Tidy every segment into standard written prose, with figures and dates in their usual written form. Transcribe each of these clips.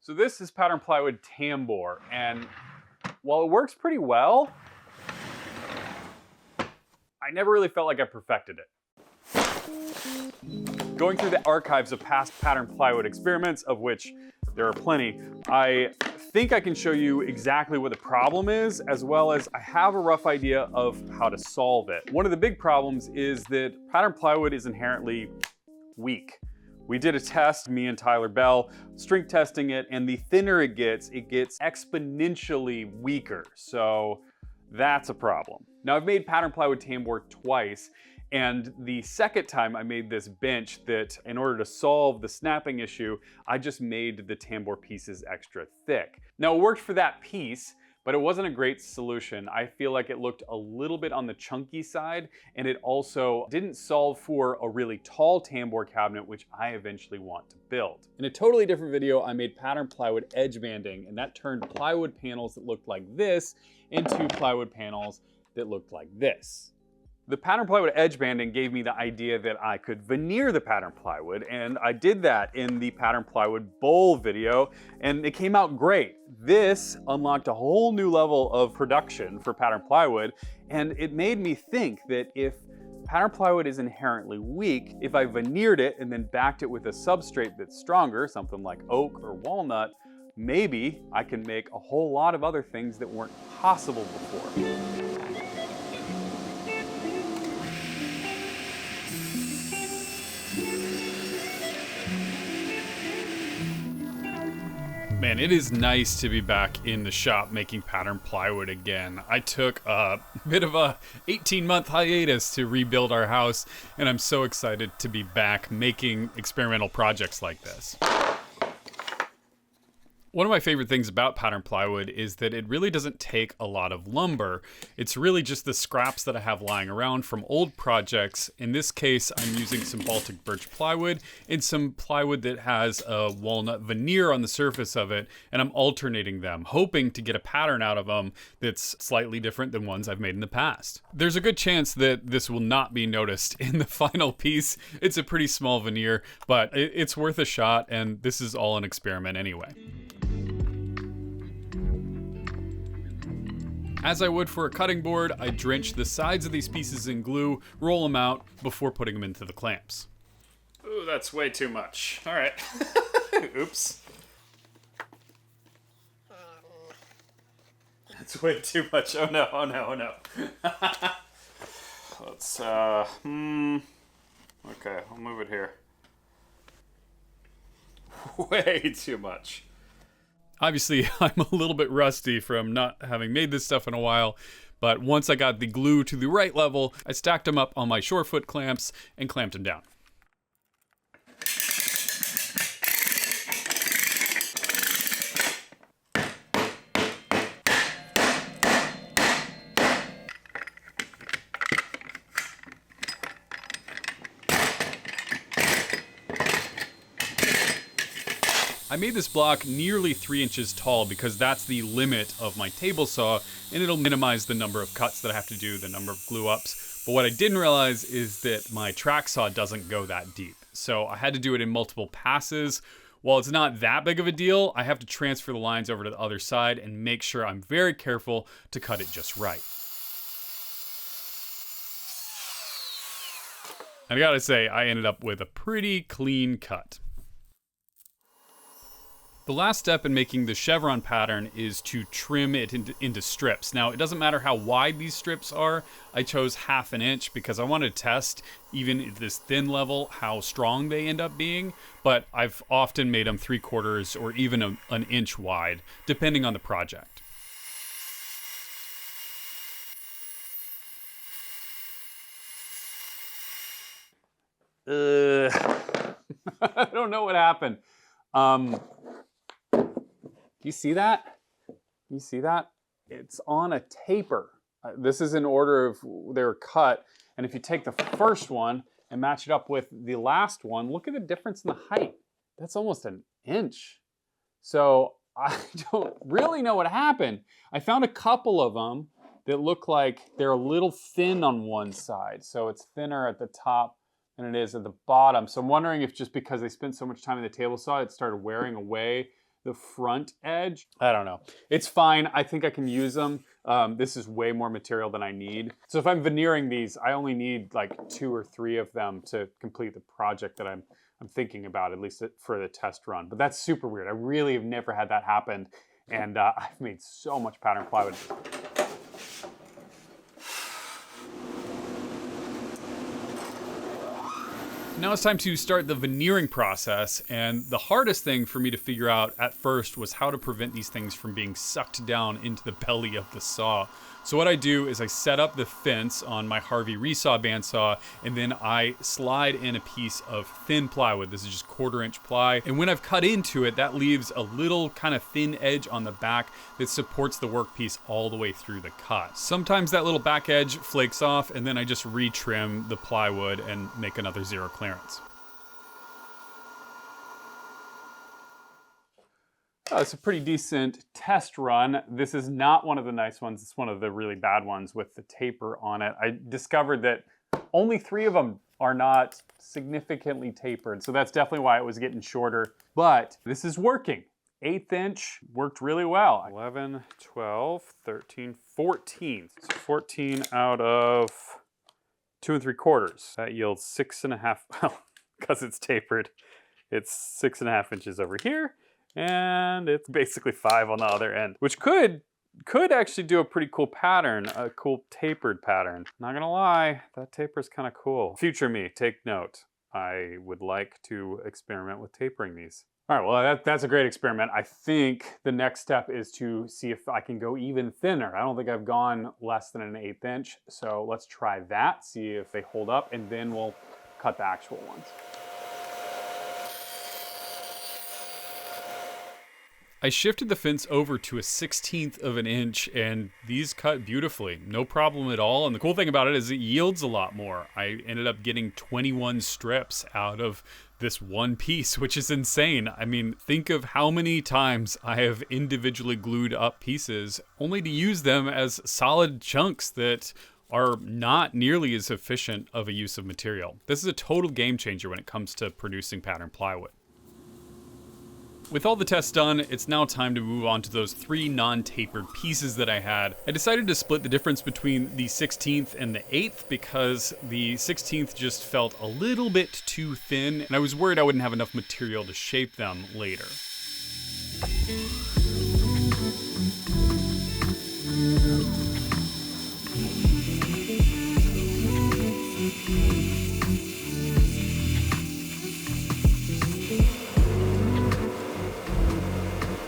So this is pattern plywood Tambour, and while it works pretty well, I never really felt like I perfected it. Going through the archives of past pattern plywood experiments, of which there are plenty, I think I can show you exactly what the problem is, as well as I have a rough idea of how to solve it. One of the big problems is that pattern plywood is inherently weak. We did a test, me and Tyler Bell, strength testing it, and the thinner it gets exponentially weaker. So that's a problem. Now I've made pattern plywood Tambour twice, and the second time I made this bench that, in order to solve the snapping issue, I just made the Tambour pieces extra thick. Now it worked for that piece, but it wasn't a great solution. I feel like it looked a little bit on the chunky side, and it also didn't solve for a really tall Tambour cabinet, which I eventually want to build. In a totally different video, I made pattern plywood edge banding, and that turned plywood panels that looked like this into plywood panels that looked like this. The pattern plywood edge banding gave me the idea that I could veneer the pattern plywood, and I did that in the pattern plywood bowl video, and it came out great. This unlocked a whole new level of production for pattern plywood, and it made me think that if pattern plywood is inherently weak, if I veneered it and then backed it with a substrate that's stronger, something like oak or walnut, maybe I can make a whole lot of other things that weren't possible before. Man, it is nice to be back in the shop making pattern plywood again. I took a bit of a 18-month hiatus to rebuild our house, and I'm so excited to be back making experimental projects like this. One of my favorite things about pattern plywood is that it really doesn't take a lot of lumber. It's really just the scraps that I have lying around from old projects. In this case, I'm using some Baltic birch plywood and some plywood that has a walnut veneer on the surface of it, and I'm alternating them, hoping to get a pattern out of them that's slightly different than ones I've made in the past. There's a good chance that this will not be noticed in the final piece. It's a pretty small veneer, but it's worth a shot, and this is all an experiment anyway. As I would for a cutting board, I drench the sides of these pieces in glue, roll them out before putting them into the clamps. Ooh, that's way too much. All right. Oops. That's way too much. Oh no, oh no, oh no. Let's, okay, I'll move it here. Way too much. Obviously, I'm a little bit rusty from not having made this stuff in a while, but once I got the glue to the right level, I stacked them up on my shorefoot clamps and clamped them down. I made this block nearly 3 inches tall because that's the limit of my table saw, and it'll minimize the number of cuts that I have to do, the number of glue ups. But what I didn't realize is that my track saw doesn't go that deep. So I had to do it in multiple passes. While it's not that big of a deal, I have to transfer the lines over to the other side and make sure I'm very careful to cut it just right. And I gotta say, I ended up with a pretty clean cut. The last step in making the chevron pattern is to trim it into strips. Now, it doesn't matter how wide these strips are. I chose 1/2 inch because I wanted to test, even at this thin level, how strong they end up being. But I've often made them 3/4 or even an inch wide, depending on the project. I don't know what happened. Do you see that? You see that? It's on a taper. This is in order of they were cut. And if you take the first one and match it up with the last one, look at the difference in the height. That's almost an inch. So I don't really know what happened. I found a couple of them that look like they're a little thin on one side. So it's thinner at the top than it is at the bottom. So I'm wondering if just because they spent so much time in the table saw, it started wearing away the front edge. I don't know. It's fine. I think I can use them. This is way more material than I need. So if I'm veneering these, I only need like 2 or 3 of them to complete the project that I'm thinking about, at least for the test run. But that's super weird. I really have never had that happen. And I've made so much pattern plywood. Now it's time to start the veneering process, and the hardest thing for me to figure out at first was how to prevent these things from being sucked down into the belly of the saw. So what I do is I set up the fence on my Harvey resaw bandsaw, and then I slide in a piece of thin plywood. This is just 1/4-inch ply, and when I've cut into it, that leaves a little kind of thin edge on the back that supports the workpiece all the way through the cut. Sometimes that little back edge flakes off, and then I just retrim the plywood and make another 0 clearance. It's a pretty decent test run. This is not one of the nice ones. It's one of the really bad ones with the taper on it. I discovered that only 3 of them are not significantly tapered. So that's definitely why it was getting shorter. But this is working. 1/8 inch worked really well. 11, 12, 13, 14. So 14 out of 2 3/4. That yields 6.5, well, because it's tapered, it's 6.5 inches over here. And it's basically 5 on the other end, which could actually do a pretty cool pattern, a cool tapered pattern. Not gonna lie, that taper is kind of cool. Future me, take note. I would like to experiment with tapering these. All right, well, that's a great experiment. I think the next step is to see if I can go even thinner. I don't think I've gone less than an 1/8 inch. So let's try that, see if they hold up, and then we'll cut the actual ones. I shifted the fence over to a 1/16 of an inch, and these cut beautifully. No problem at all. And the cool thing about it is it yields a lot more. I ended up getting 21 strips out of this one piece, which is insane. I mean, think of how many times I have individually glued up pieces only to use them as solid chunks that are not nearly as efficient of a use of material. This is a total game changer when it comes to producing pattern plywood. With all the tests done, it's now time to move on to those 3 non-tapered pieces that I had. I decided to split the difference between the 16th and the 8th because the 16th just felt a little bit too thin, and I was worried I wouldn't have enough material to shape them later.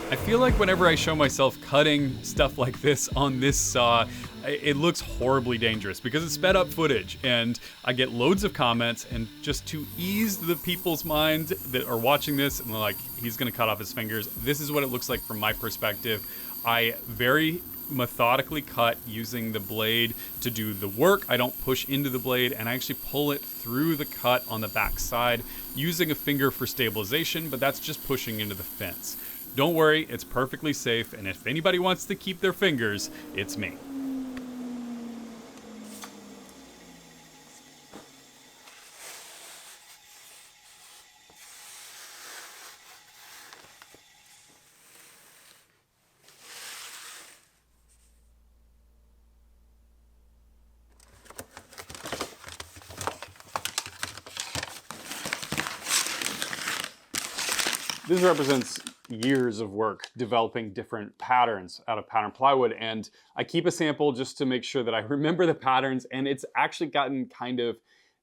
I feel like whenever I show myself cutting stuff like this on this saw, it looks horribly dangerous because it's sped up footage and I get loads of comments, and just to ease the people's minds that are watching this and they're like, he's gonna cut off his fingers, this is what it looks like from my perspective. I very methodically cut using the blade to do the work. I don't push into the blade, and I actually pull it through the cut on the back side using a finger for stabilization, but that's just pushing into the fence. Don't worry, it's perfectly safe, and if anybody wants to keep their fingers, it's me. This represents years of work developing different patterns out of pattern plywood, and I keep a sample just to make sure that I remember the patterns, and it's actually gotten kind of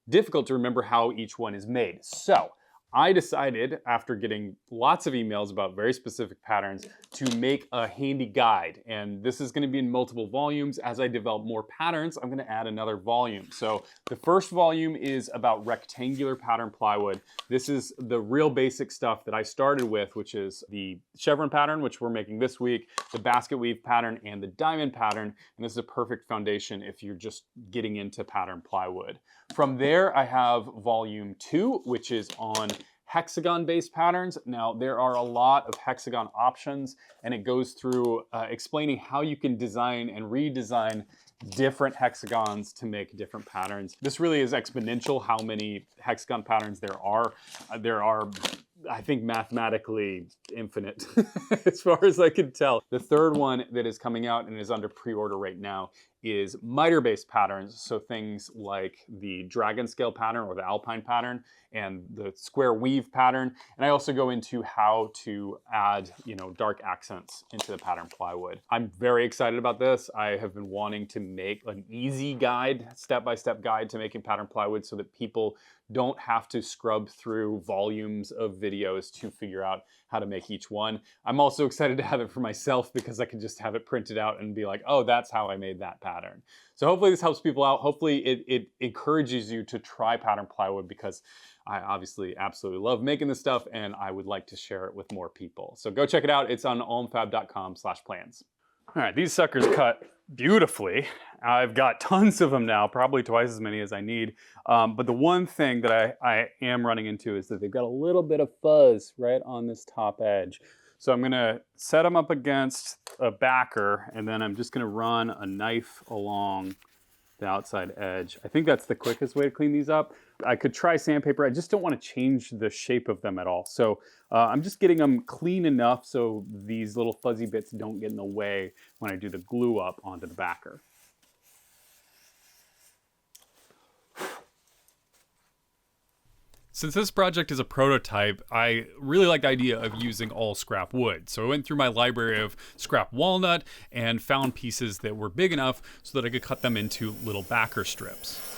difficult to remember how each one is made. So I decided, after getting lots of emails about very specific patterns, to make a handy guide. And this is going to be in multiple volumes. As I develop more patterns, I'm going to add another volume. So the first volume is about rectangular pattern plywood. This is the real basic stuff that I started with, which is the chevron pattern, which we're making this week, the basket weave pattern, and the diamond pattern. And this is a perfect foundation if you're just getting into pattern plywood. From there, I have volume 2, which is on hexagon-based patterns. Now, there are a lot of hexagon options, and it goes through explaining how you can design and redesign different hexagons to make different patterns. This really is exponential how many hexagon patterns there are. There are I think mathematically infinite as far as I can tell. The third one that is coming out and is under pre-order right now is miter-based patterns. So things like the dragon scale pattern or the alpine pattern and the square weave pattern. And I also go into how to add, dark accents into the pattern plywood. I'm very excited about this. I have been wanting to make an easy guide, step-by-step guide to making pattern plywood so that people don't have to scrub through volumes of videos to figure out how to make each one. I'm also excited to have it for myself because I can just have it printed out and be like, oh, that's how I made that pattern. So hopefully this helps people out. Hopefully it encourages you to try pattern plywood because I obviously absolutely love making this stuff and I would like to share it with more people. So go check it out. It's on almfab.com/plans. All right, these suckers cut beautifully. I've got tons of them now, probably twice as many as I need. But the one thing that I am running into is that they've got a little bit of fuzz right on this top edge. So I'm gonna set them up against a backer and then I'm just gonna run a knife along the outside edge. I think that's the quickest way to clean these up. I could try sandpaper. I just don't want to change the shape of them at all. So I'm just getting them clean enough so these little fuzzy bits don't get in the way when I do the glue up onto the backer. Since this project is a prototype, I really like the idea of using all scrap wood. So I went through my library of scrap walnut and found pieces that were big enough so that I could cut them into little backer strips.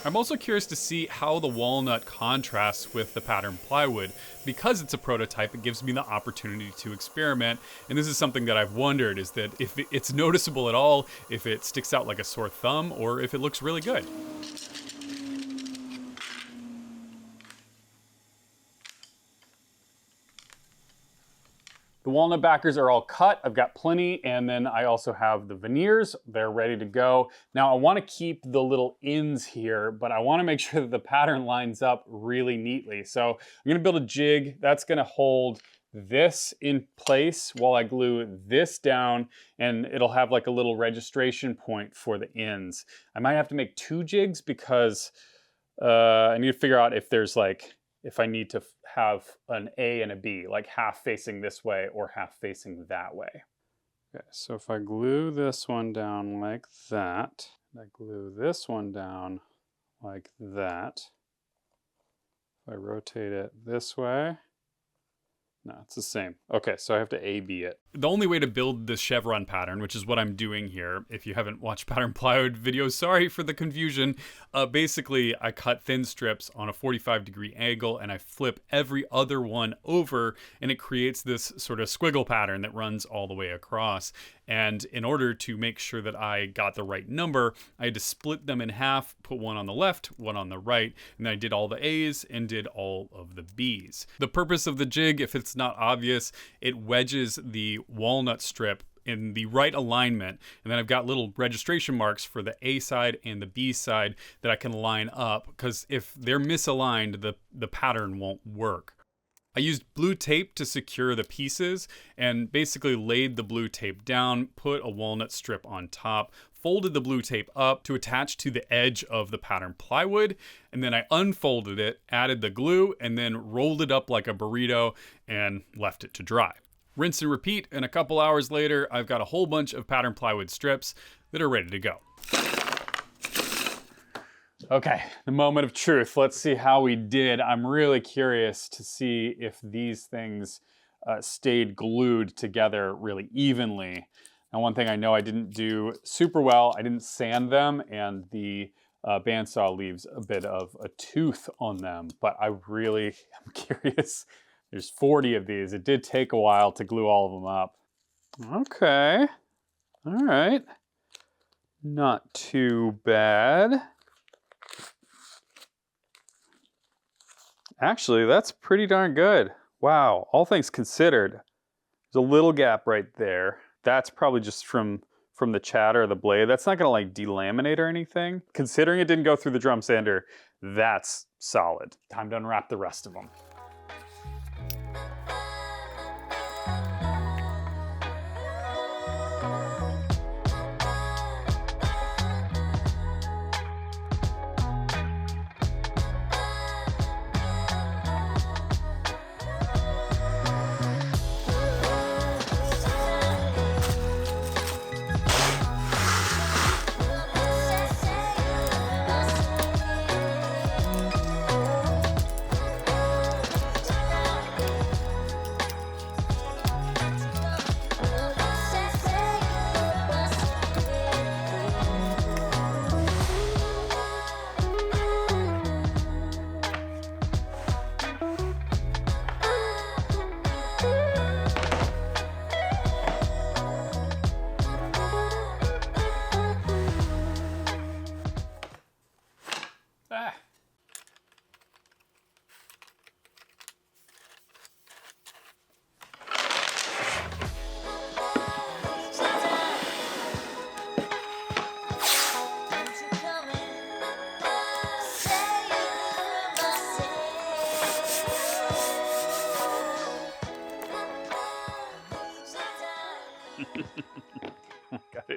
I'm also curious to see how the walnut contrasts with the pattern plywood. Because it's a prototype, it gives me the opportunity to experiment. And this is something that I've wondered, is that if it's noticeable at all, if it sticks out like a sore thumb, or if it looks really good. The walnut backers are all cut. I've got plenty, and then I also have the veneers. They're ready to go. Now I want to keep the little ends here, but I want to make sure that the pattern lines up really neatly. So I'm going to build a jig that's going to hold this in place while I glue this down, and it'll have like a little registration point for the ends. I might have to make 2 jigs because I need to figure out if I need to have an A and a B, like half facing this way or half facing that way. Okay, so if I glue this one down like that, and I glue this one down like that, if I rotate it this way, no, it's the same. Okay, so I have to A-B it. The only way to build this chevron pattern, which is what I'm doing here, if you haven't watched pattern plywood videos, sorry for the confusion. Basically, I cut thin strips on a 45-degree angle and I flip every other one over and it creates this sort of squiggle pattern that runs all the way across. And in order to make sure that I got the right number, I had to split them in half, put one on the left, one on the right, and then I did all the A's and did all of the B's. The purpose of the jig, if it's not obvious, it wedges the walnut strip in the right alignment, and then I've got little registration marks for the A side and the B side that I can line up, because if they're misaligned, the pattern won't work. I used blue tape to secure the pieces and basically laid the blue tape down, put a walnut strip on top, folded the blue tape up to attach to the edge of the pattern plywood, and then I unfolded it, added the glue, and then rolled it up like a burrito and left it to dry. Rinse and repeat, and a couple hours later, I've got a whole bunch of pattern plywood strips that are ready to go. Okay, the moment of truth. Let's see how we did. I'm really curious to see if these things stayed glued together really evenly. Now, one thing I know I didn't do super well, I didn't sand them, and the bandsaw leaves a bit of a tooth on them, but I really am curious. There's 40 of these. It did take a while to glue all of them up. Okay, all right. Not too bad. Actually, that's pretty darn good. Wow, all things considered. There's a little gap right there. That's probably just from the chatter of the blade. That's not gonna like delaminate or anything. Considering it didn't go through the drum sander, that's solid. Time to unwrap the rest of them.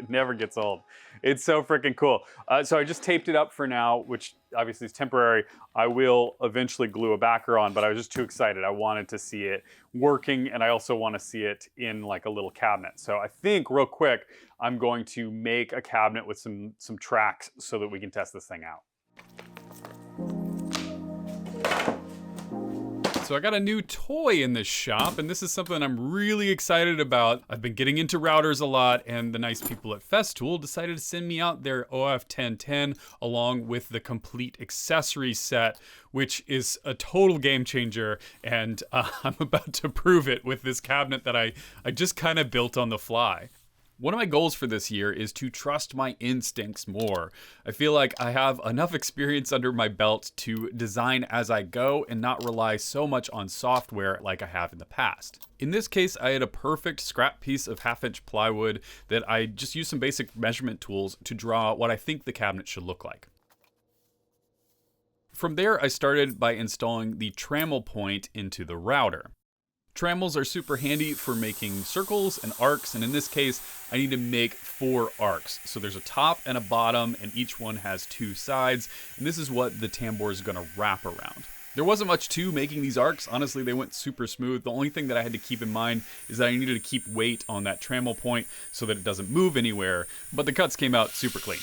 It never gets old. It's so freaking cool. So I just taped it up for now, which obviously is temporary. I will eventually glue a backer on, but I was just too excited. I wanted to see it working, and I also want to see it in like a little cabinet. So I think real quick, I'm going to make a cabinet with some tracks so that we can test this thing out. So I got a new toy in this shop, and this is something I'm really excited about. I've been getting into routers a lot, and the nice people at Festool decided to send me out their OF1010 along with the complete accessory set, which is a total game changer, and I'm about to prove it with this cabinet that I just kind of built on the fly. One of my goals for this year is to trust my instincts more. I feel like I have enough experience under my belt to design as I go and not rely so much on software like I have in the past. In this case, I had a perfect scrap piece of 1/2-inch plywood that I just used some basic measurement tools to draw what I think the cabinet should look like. From there, I started by installing the trammel point into the router. Trammels are super handy for making circles and arcs, and in this case, I need to make 4 arcs. So there's a top and a bottom, and each one has 2 sides, and this is what the tambour is gonna wrap around. There wasn't much to making these arcs. Honestly, they went super smooth. The only thing that I had to keep in mind is that I needed to keep weight on that trammel point so that it doesn't move anywhere, but the cuts came out super clean.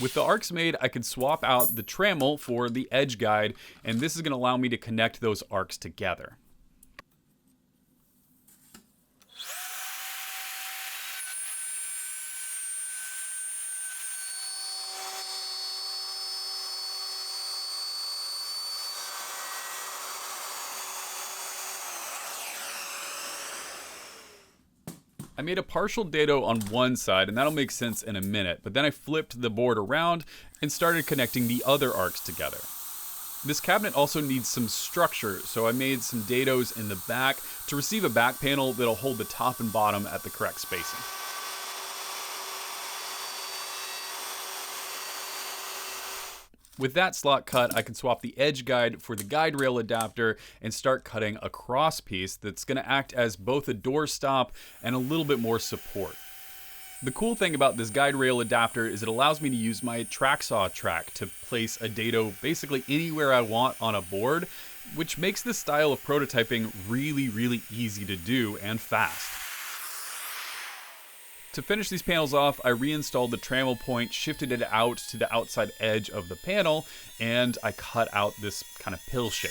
With the arcs made, I could swap out the trammel for the edge guide, and this is going to allow me to connect those arcs together. I made a partial dado on one side, and that'll make sense in a minute, but then I flipped the board around and started connecting the other arcs together. This cabinet also needs some structure, so I made some dados in the back to receive a back panel that'll hold the top and bottom at the correct spacing. With that slot cut, I can swap the edge guide for the guide rail adapter and start cutting a cross piece that's going to act as both a door stop and a little bit more support. The cool thing about this guide rail adapter is it allows me to use my track saw track to place a dado basically anywhere I want on a board, which makes this style of prototyping really, really easy to do and fast. To finish these panels off, I reinstalled the trammel point, shifted it out to the outside edge of the panel, and I cut out this kind of pill shape.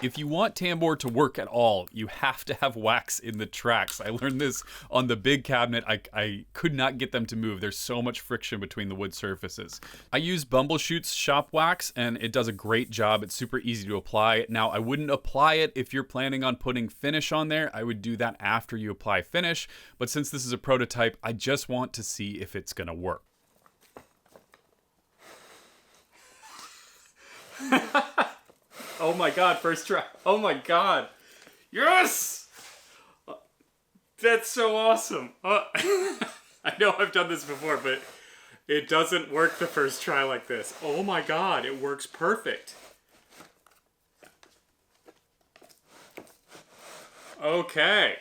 If you want Tambour to work at all, you have to have wax in the tracks. I learned this on the big cabinet. I could not get them to move. There's so much friction between the wood surfaces. I use Bumbleshoot's shop wax, and it does a great job. It's super easy to apply. Now, I wouldn't apply it if you're planning on putting finish on there. I would do that after you apply finish. But since this is a prototype, I just want to see if it's gonna work. Oh my God, first try. Oh my God. Yes! That's so awesome. I know I've done this before, but it doesn't work the first try like this. Oh my God, it works perfect. Okay.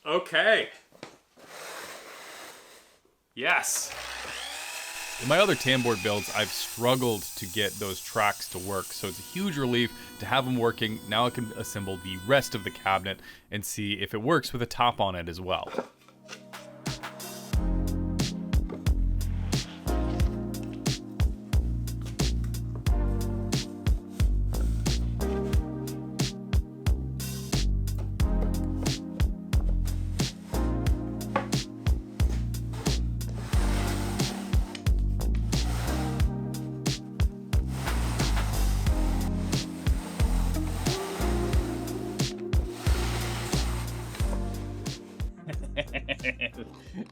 Okay. Yes. In my other Tambour builds, I've struggled to get those tracks to work, so it's a huge relief to have them working. Now I can assemble the rest of the cabinet and see if it works with a top on it as well.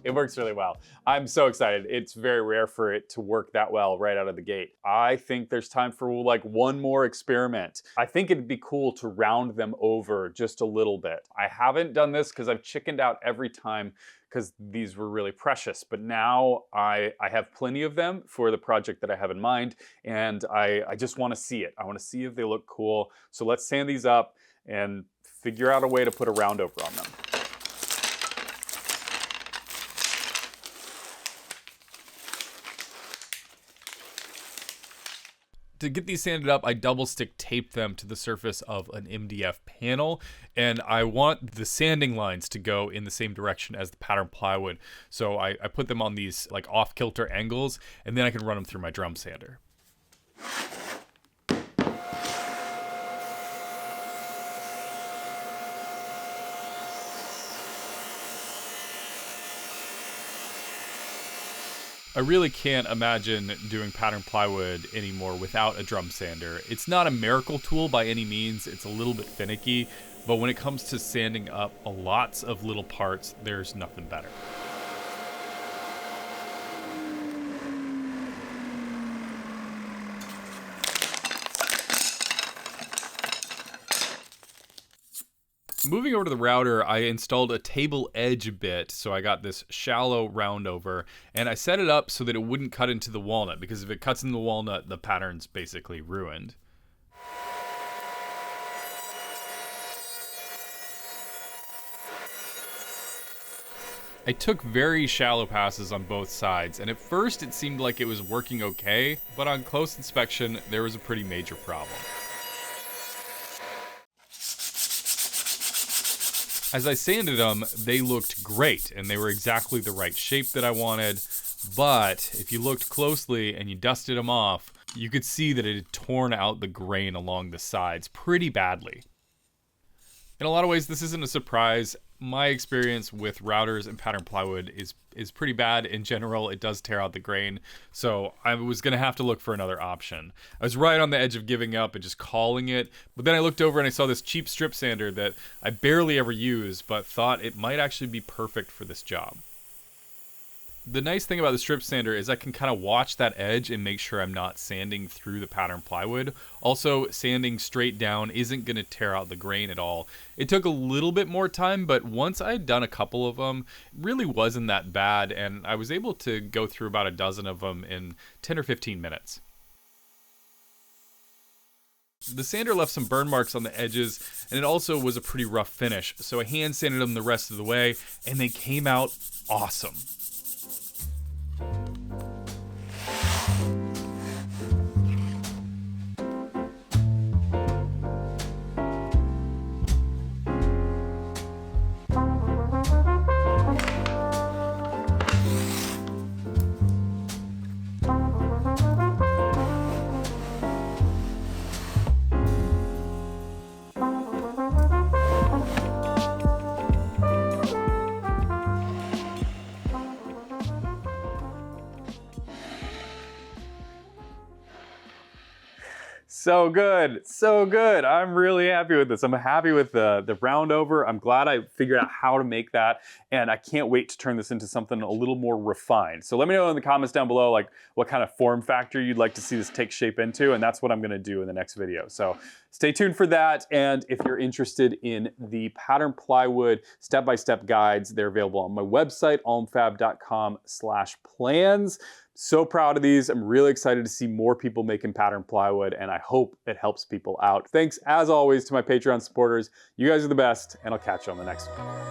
It works really well. I'm so excited. It's very rare for it to work that well right out of the gate. I think there's time for like one more experiment. I think it'd be cool to round them over just a little bit. I haven't done this because I've chickened out every time because these were really precious. But now I have plenty of them for the project that I have in mind, and I just want to see it. I want to see if they look cool. So let's sand these up and figure out a way to put a round over on them. To get these sanded up, I double stick taped them to the surface of an MDF panel, and I want the sanding lines to go in the same direction as the pattern plywood. So I put them on these like off-kilter angles, and then I can run them through my drum sander. I really can't imagine doing pattern plywood anymore without a drum sander. It's not a miracle tool by any means, it's a little bit finicky, but when it comes to sanding up lots of little parts, there's nothing better. Moving over to the router, I installed a table edge bit, so I got this shallow round over, and I set it up so that it wouldn't cut into the walnut, because if it cuts into the walnut, the pattern's basically ruined. I took very shallow passes on both sides, and at first it seemed like it was working okay, but on close inspection, there was a pretty major problem. As I sanded them, they looked great, and they were exactly the right shape that I wanted, but if you looked closely and you dusted them off, you could see that it had torn out the grain along the sides pretty badly. In a lot of ways, this isn't a surprise. My experience with routers and pattern plywood is pretty bad in general. It does tear out the grain, so I was gonna have to look for another option. I was right on the edge of giving up and just calling it, but then I looked over and I saw this cheap strip sander that I barely ever use, but thought it might actually be perfect for this job. The nice thing about the strip sander is I can kind of watch that edge and make sure I'm not sanding through the pattern plywood. Also, sanding straight down isn't going to tear out the grain at all. It took a little bit more time, but once I'd done a couple of them, it really wasn't that bad, and I was able to go through about a dozen of them in 10 or 15 minutes. The sander left some burn marks on the edges, and it also was a pretty rough finish, so I hand sanded them the rest of the way, and they came out awesome. So good, so good. I'm really happy with this. I'm happy with the round over. I'm glad I figured out how to make that, and I can't wait to turn this into something a little more refined. So let me know in the comments down below like what kind of form factor you'd like to see this take shape into, and that's what I'm gonna do in the next video. So stay tuned for that, and if you're interested in the pattern plywood step-by-step guides, they're available on my website, almfab.com/plans. So proud of these. I'm really excited to see more people making pattern plywood, and I hope it helps people out. Thanks, as always, to my Patreon supporters. You guys are the best, and I'll catch you on the next one.